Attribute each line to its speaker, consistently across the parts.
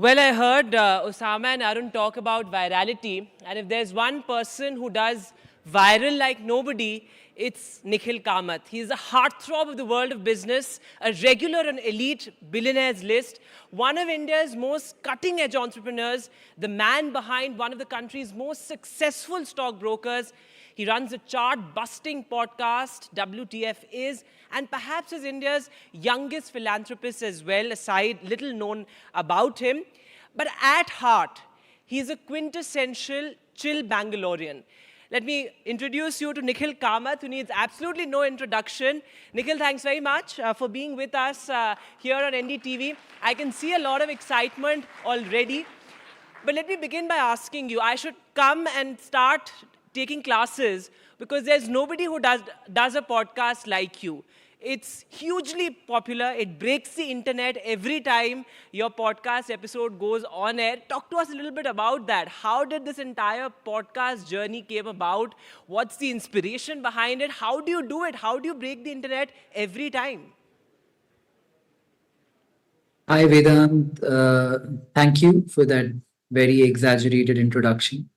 Speaker 1: Well, I heard Osama and Arun talk about virality, and if there's one person who does viral like nobody, it's Nikhil Kamath. He's a heartthrob of the world of business, a regular on elite billionaires list, one of India's most cutting-edge entrepreneurs, the man behind one of the country's most successful stockbrokers. He runs a chart-busting podcast, WTF Is, and perhaps is India's youngest philanthropist as well, aside little known about him. But at heart, he's a quintessential chill Bangalorean. Let me introduce you to Nikhil Kamath, who needs absolutely no introduction. Nikhil, thanks very much for being with us here on NDTV. I can see a lot of excitement already. But let me begin by asking you, I should come and start taking classes because there's nobody who does a podcast like you. It's hugely popular. It breaks the internet every time your podcast episode goes on air. Talk to us a little bit about that. How did this entire podcast journey came about? What's the inspiration behind it? How do you do it? How do you break the internet every time?
Speaker 2: Hi, Vedant. Thank you for that very exaggerated introduction.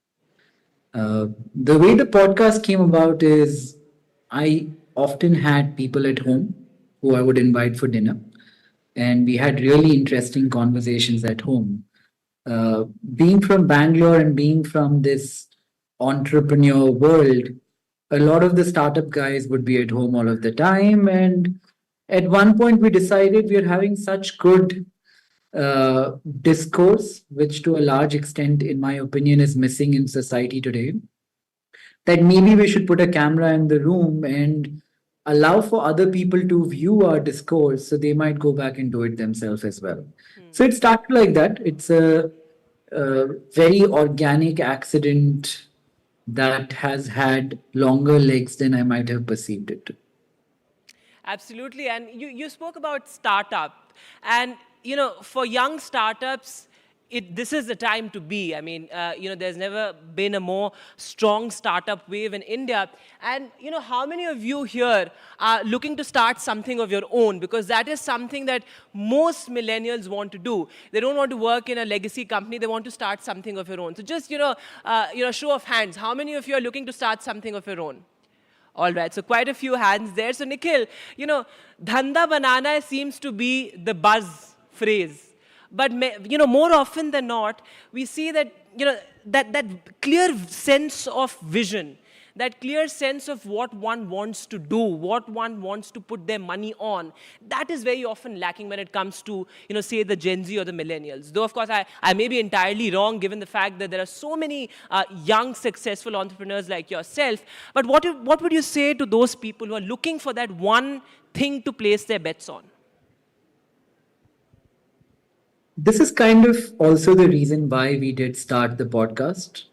Speaker 2: The way the podcast came about is I often had people at home who I would invite for dinner, and we had really interesting conversations at home. Being from Bangalore and being from this entrepreneur world, a lot of the startup guys would be at home all of the time. And at one point, we decided we are having such good discourse, which to a large extent, in my opinion, is missing in society today, that maybe we should put a camera in the room and allow for other people to view our discourse so they might go back and do it themselves as well. So it started like that. It's a very organic accident that has had longer legs than I might have perceived it to.
Speaker 1: Absolutely. And you spoke about startup. And, you know, for young startups, this is the time to be. I mean, there's never been a more strong startup wave in India. And, how many of you here are looking to start something of your own? Because that is something that most millennials want to do. They don't want to work in a legacy company. They want to start something of your own. So just, show of hands. How many of you are looking to start something of your own? All right, so quite a few hands there. So Nikhil, dhanda banana seems to be the buzz phrase. But, more often than not, we see that, that clear sense of vision, that clear sense of what one wants to do, what one wants to put their money on, that is very often lacking when it comes to, say the Gen Z or the millennials. Though, of course, I may be entirely wrong given the fact that there are so many young, successful entrepreneurs like yourself. But what would you say to those people who are looking for that one thing to place their bets on?
Speaker 2: This is kind of also the reason why we did start the podcast.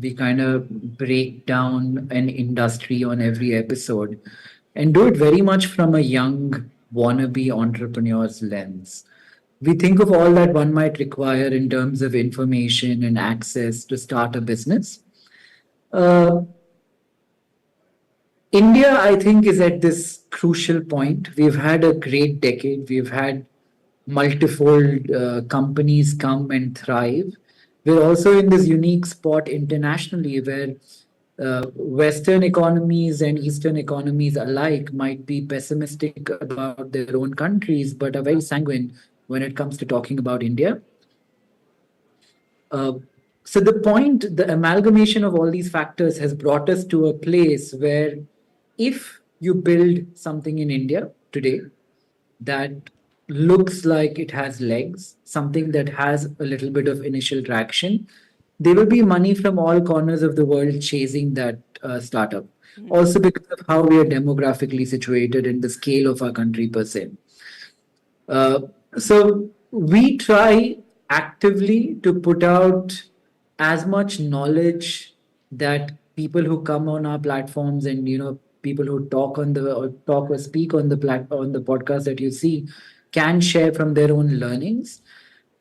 Speaker 2: We kind of break down an industry on every episode and do it very much from a young wannabe entrepreneur's lens. We think of all that one might require in terms of information and access to start a business. India, I think, is at this crucial point. We've had a great decade. We've had multifold companies come and thrive. We're also in this unique spot internationally where Western economies and Eastern economies alike might be pessimistic about their own countries, but are very sanguine when it comes to talking about India. So the amalgamation of all these factors has brought us to a place where if you build something in India today that looks like it has legs, something that has a little bit of initial traction, there will be money from all corners of the world chasing that startup. Also because of how we are demographically situated and the scale of our country per se. So we try actively to put out as much knowledge that people who come on our platforms and people who talk or speak on the podcast that you see can share from their own learnings.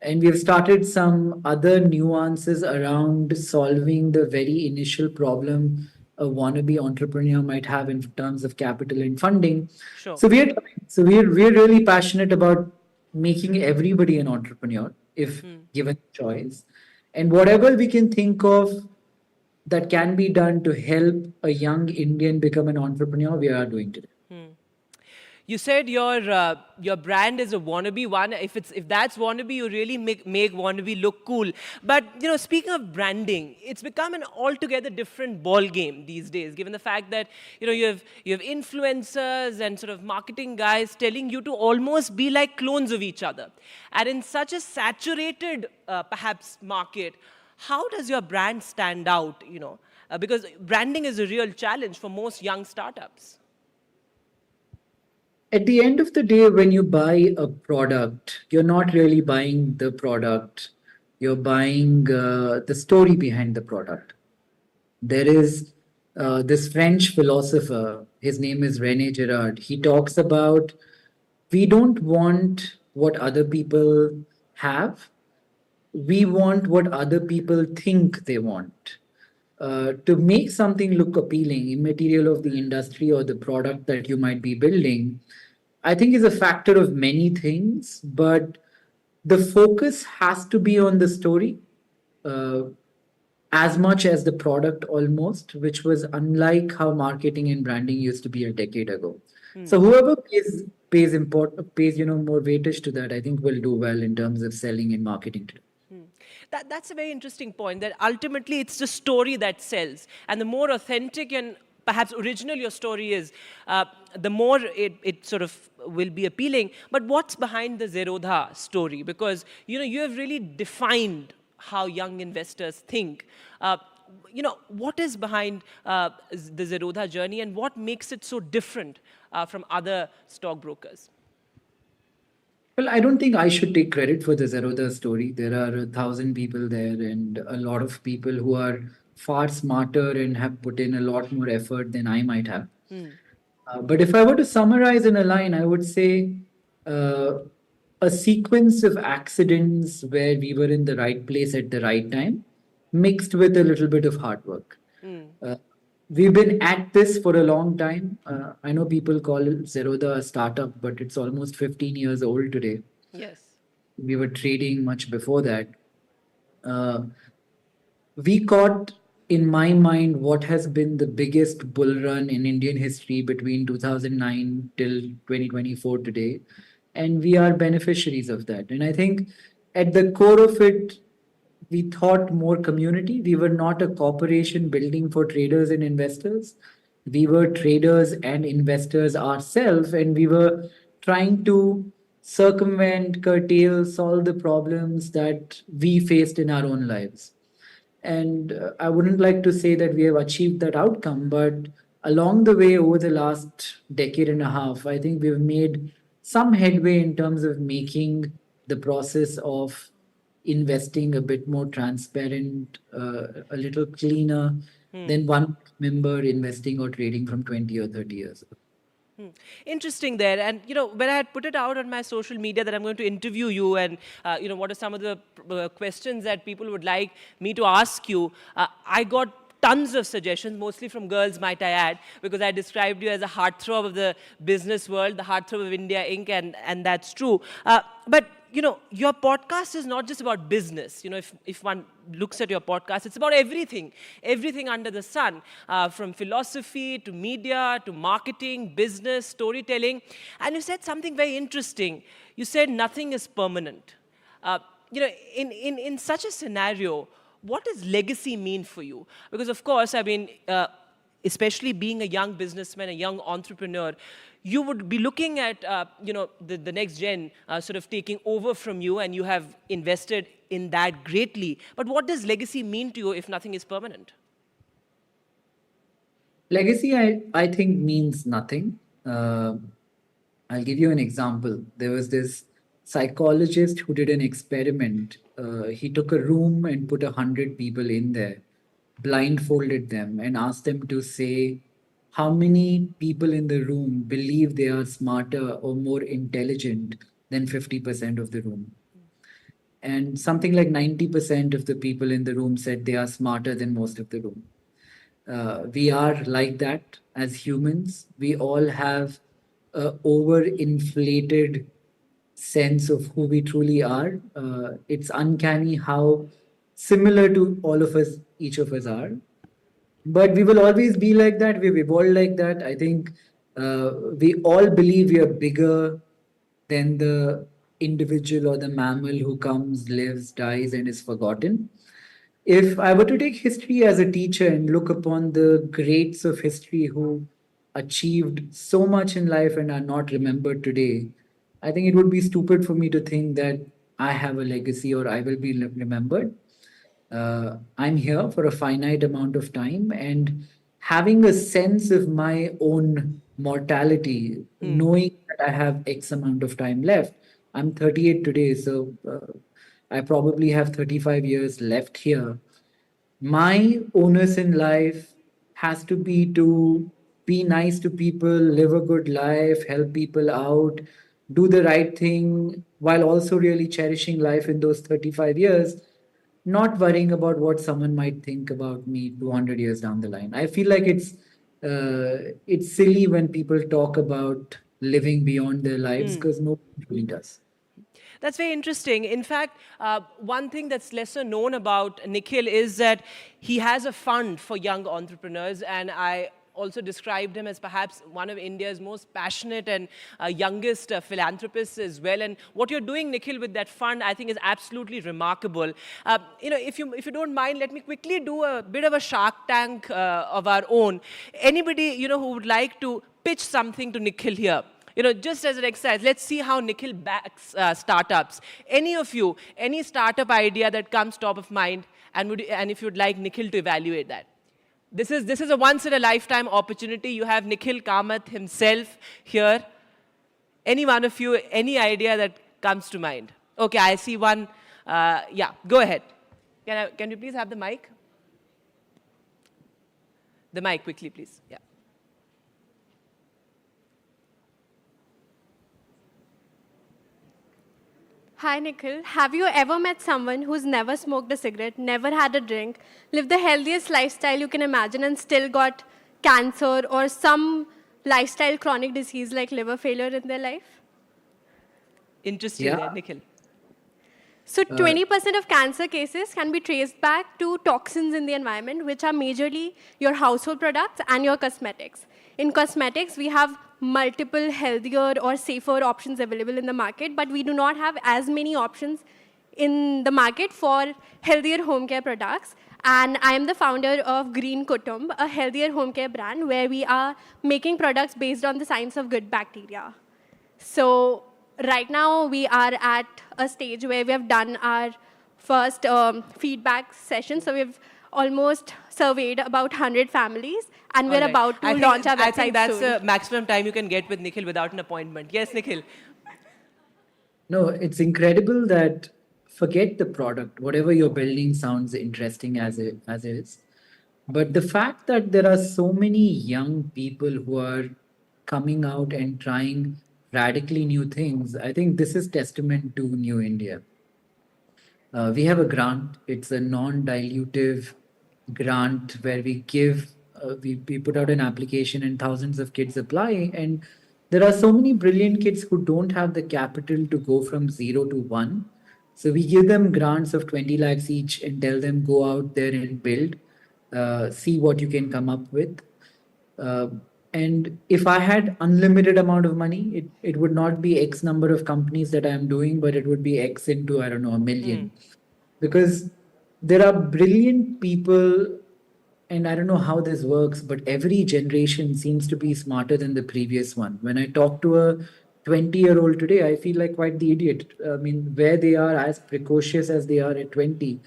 Speaker 2: And we've started some other nuances around solving the very initial problem a wannabe entrepreneur might have in terms of capital and funding.
Speaker 1: Sure.
Speaker 2: So we're really passionate about making everybody an entrepreneur if given choice. And whatever we can think of that can be done to help a young Indian become an entrepreneur, we are doing today.
Speaker 1: You said your brand is a wannabe one. If that's wannabe, you really make wannabe look cool. But speaking of branding, it's become an altogether different ball game these days. Given the fact that you have influencers and sort of marketing guys telling you to almost be like clones of each other, and in such a saturated perhaps market, how does your brand stand out? Because branding is a real challenge for most young startups.
Speaker 2: At the end of the day, when you buy a product, you're not really buying the product, you're buying the story behind the product. There is this French philosopher, his name is Rene Girard. He talks about we don't want what other people have, we want what other people think they want. To make something look appealing, immaterial of the industry or the product that you might be building, I think is a factor of many things, but the focus has to be on the story uh, as much as the product almost, which was unlike how marketing and branding used to be a decade ago. So whoever pays more weightage to that, I think will do well in terms of selling and marketing today.
Speaker 1: That's a very interesting point, that ultimately it's the story that sells. And the more authentic and perhaps original your story is, the more it sort of will be appealing. But what's behind the Zerodha story? Because you have really defined how young investors think. What is behind the Zerodha journey, and what makes it so different from other stockbrokers?
Speaker 2: Well, I don't think I should take credit for the Zerodha story. There are 1,000 people there, and a lot of people who are far smarter and have put in a lot more effort than I might have. But if I were to summarize in a line, I would say uh, a sequence of accidents where we were in the right place at the right time, mixed with a little bit of hard work. Uh, we've been at this for a long time. I know people call Zerodha a startup, but it's almost 15 years old today.
Speaker 1: Yes.
Speaker 2: We were trading much before that. Uh, we caught, in my mind, what has been the biggest bull run in Indian history between 2009 till 2024 today. And we are beneficiaries of that. And I think at the core of it, we thought more community. We were not a corporation building for traders and investors. We were traders and investors ourselves, and we were trying to circumvent, curtail, solve the problems that we faced in our own lives. And I wouldn't like to say that we have achieved that outcome, but along the way, over the last decade and a half, I think we've made some headway in terms of making the process of investing a bit more transparent, a little cleaner than one member investing or trading from 20 or 30 years ago.
Speaker 1: Interesting there. And, when I had put it out on my social media that I'm going to interview you, and, what are some of the questions that people would like me to ask you, I got tons of suggestions, mostly from girls, might I add, because I described you as a heartthrob of the business world, the heartthrob of India Inc., and that's true. But your podcast is not just about business. If one looks at your podcast, it's about everything under the sun, from philosophy to media to marketing, business, storytelling. And you said something very interesting. You said nothing is permanent. In such a scenario, what does legacy mean for you? Because, of course, I mean, especially being a young businessman, a young entrepreneur, you would be looking at, the next gen sort of taking over from you, and you have invested in that greatly. But what does legacy mean to you if nothing is permanent?
Speaker 2: Legacy, I think, means nothing. I'll give you an example. There was this psychologist who did an experiment. He took a room and put 100 people in there, blindfolded them, and asked them to say how many people in the room believe they are smarter or more intelligent than 50% of the room. And something like 90% of the people in the room said they are smarter than most of the room. We are like that as humans. We all have overinflated sense of who we truly are. It's uncanny how similar to all of us, each of us are. But we will always be like that. We've evolved like that. I think we all believe we are bigger than the individual or the mammal who comes, lives, dies, and is forgotten. If I were to take history as a teacher and look upon the greats of history who achieved so much in life and are not remembered today, I think it would be stupid for me to think that I have a legacy or I will be remembered. I'm here for a finite amount of time, and having a sense of my own mortality, knowing that I have X amount of time left. I'm 38 today, so I probably have 35 years left here. My onus in life has to be nice to people, live a good life, help people out, do the right thing while also really cherishing life in those 35 years, not worrying about what someone might think about me 200 years down the line. I feel like it's silly when people talk about living beyond their lives because nobody really does.
Speaker 1: That's very interesting. In fact, one thing that's lesser known about Nikhil is that he has a fund for young entrepreneurs, and I also described him as perhaps one of India's most passionate and youngest philanthropists as well. And what you're doing, Nikhil, with that fund, I think is absolutely remarkable. If you don't mind, let me quickly do a bit of a Shark Tank of our own. Anybody, who would like to pitch something to Nikhil here? Just as an exercise, let's see how Nikhil backs startups. Any of you, any startup idea that comes top of mind, and if you'd like Nikhil to evaluate that. This is a once-in-a-lifetime opportunity. You have Nikhil Kamath himself here. Any one of you, any idea that comes to mind? Okay, I see one. Yeah, go ahead. Can you please have the mic? The mic, quickly, please. Yeah.
Speaker 3: Hi Nikhil, have you ever met someone who's never smoked a cigarette, never had a drink, lived the healthiest lifestyle you can imagine and still got cancer or some lifestyle chronic disease like liver failure in their life?
Speaker 1: Interesting,
Speaker 2: Yeah.
Speaker 1: Nikhil.
Speaker 3: So 20% of cancer cases can be traced back to toxins in the environment, which are majorly your household products and your cosmetics. In cosmetics, we have multiple healthier or safer options available in the market, but we do not have as many options in the market for healthier home care products. And I am the founder of Green Kutumb, a healthier home care brand where we are making products based on the science of good bacteria. So right now we are at a stage where we have done our first feedback session. So we've almost surveyed about 100 families, and we're
Speaker 1: All right.
Speaker 3: about to launch our website
Speaker 1: I think that's
Speaker 3: soon.
Speaker 1: the maximum time you can get with Nikhil without an appointment. Yes, Nikhil.
Speaker 2: No, it's incredible that forget the product, whatever you're building sounds interesting as is. But the fact that there are so many young people who are coming out and trying radically new things, I think this is testament to New India. We have a grant. It's a non-dilutive grant where we put out an application and thousands of kids apply. And there are so many brilliant kids who don't have the capital to go from 0 to 1. So we give them grants of 20 lakhs each and tell them go out there and build, see what you can come up with. And if I had unlimited amount of money, it would not be X number of companies that I'm doing, but it would be X into, I don't know, a million. Because there are brilliant people, and I don't know how this works, but every generation seems to be smarter than the previous one. When I talk to a 20-year-old today, I feel like quite the idiot. I mean, where they are as precocious as they are at 20,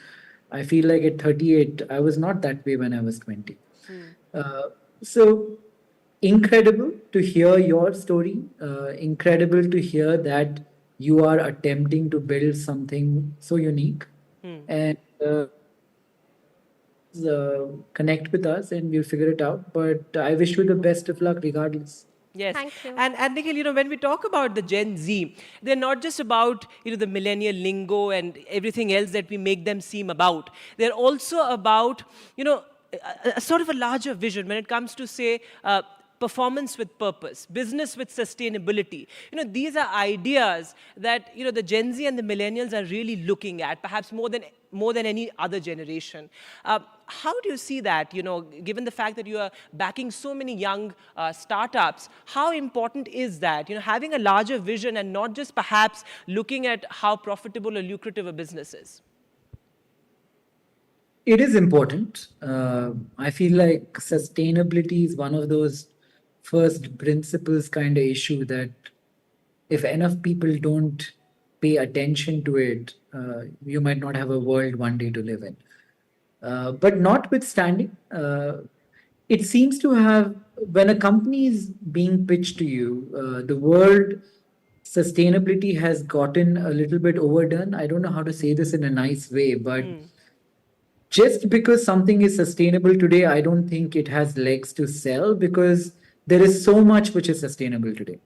Speaker 2: I feel like at 38, I was not that way when I was 20. So incredible to hear your story. Incredible to hear that you are attempting to build something so unique. And connect with us and we'll figure it out. But I wish you the best of luck regardless.
Speaker 1: Yes.
Speaker 3: Thank you.
Speaker 1: And Nikhil, when we talk about the Gen Z, they're not just about, the millennial lingo and everything else that we make them seem about. They're also about, a sort of a larger vision when it comes to, say, performance with purpose, business with sustainability. These are ideas that, the Gen Z and the millennials are really looking at, perhaps more than any other generation. How do you see that, given the fact that you are backing so many young startups? How important is that, having a larger vision and not just perhaps looking at how profitable or lucrative a business is?
Speaker 2: It is important. I feel like sustainability is one of those first principles kind of issue that if enough people don't pay attention to it, you might not have a world one day to live in. But notwithstanding, it seems to have, when a company is being pitched to you, the word sustainability has gotten a little bit overdone. I don't know how to say this in a nice way, but just because something is sustainable today, I don't think it has legs to sell, because there is so much which is sustainable today.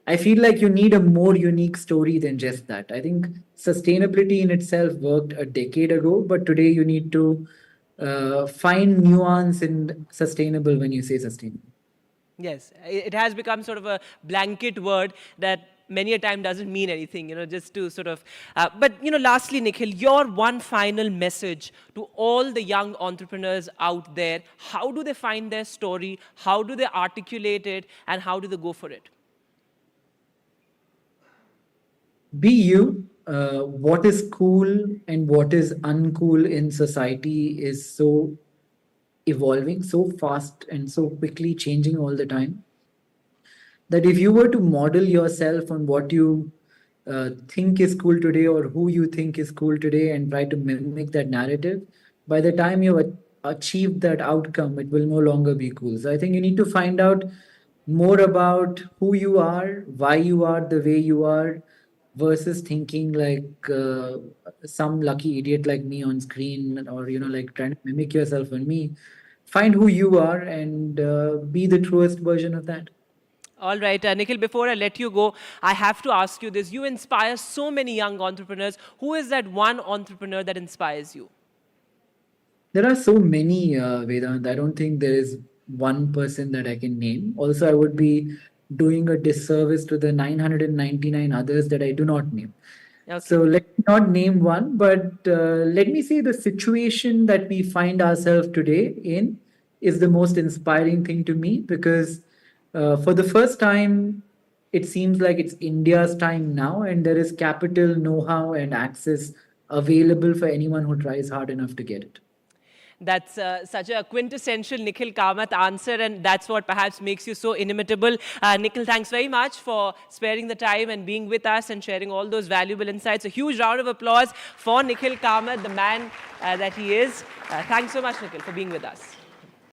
Speaker 2: I feel like you need a more unique story than just that. I think sustainability in itself worked a decade ago, but today you need to find nuance in sustainable when you say sustainable.
Speaker 1: Yes, it has become sort of a blanket word that many a time doesn't mean anything, just to sort of, but, lastly, Nikhil, your one final message to all the young entrepreneurs out there. How do they find their story? How do they articulate it? And how do they go for it?
Speaker 2: Be you. What is cool and what is uncool in society is so evolving, so fast and so quickly changing all the time, that if you were to model yourself on what you think is cool today or who you think is cool today and try to mimic that narrative, by the time you achieve that outcome, it will no longer be cool. So I think you need to find out more about who you are, why you are the way you are, versus thinking like some lucky idiot like me on screen, or like trying to mimic yourself on me. Find who you are and be the truest version of that.
Speaker 1: All right, Nikhil, before I let you go, I have to ask you this. You inspire so many young entrepreneurs. Who is that one entrepreneur that inspires you?
Speaker 2: There are so many, Vedant. I don't think there is one person that I can name. Also, I would be doing a disservice to the 999 others that I do not name.
Speaker 1: Okay.
Speaker 2: So let me not name one, but let me say the situation that we find ourselves today in is the most inspiring thing to me, because for the first time, it seems like it's India's time now, and there is capital, know-how, and access available for anyone who tries hard enough to get it.
Speaker 1: That's such a quintessential Nikhil Kamath answer, and that's what perhaps makes you so inimitable. Nikhil, thanks very much for sparing the time and being with us and sharing all those valuable insights. A huge round of applause for Nikhil Kamath, the man that he is. Thanks so much, Nikhil, for being with us.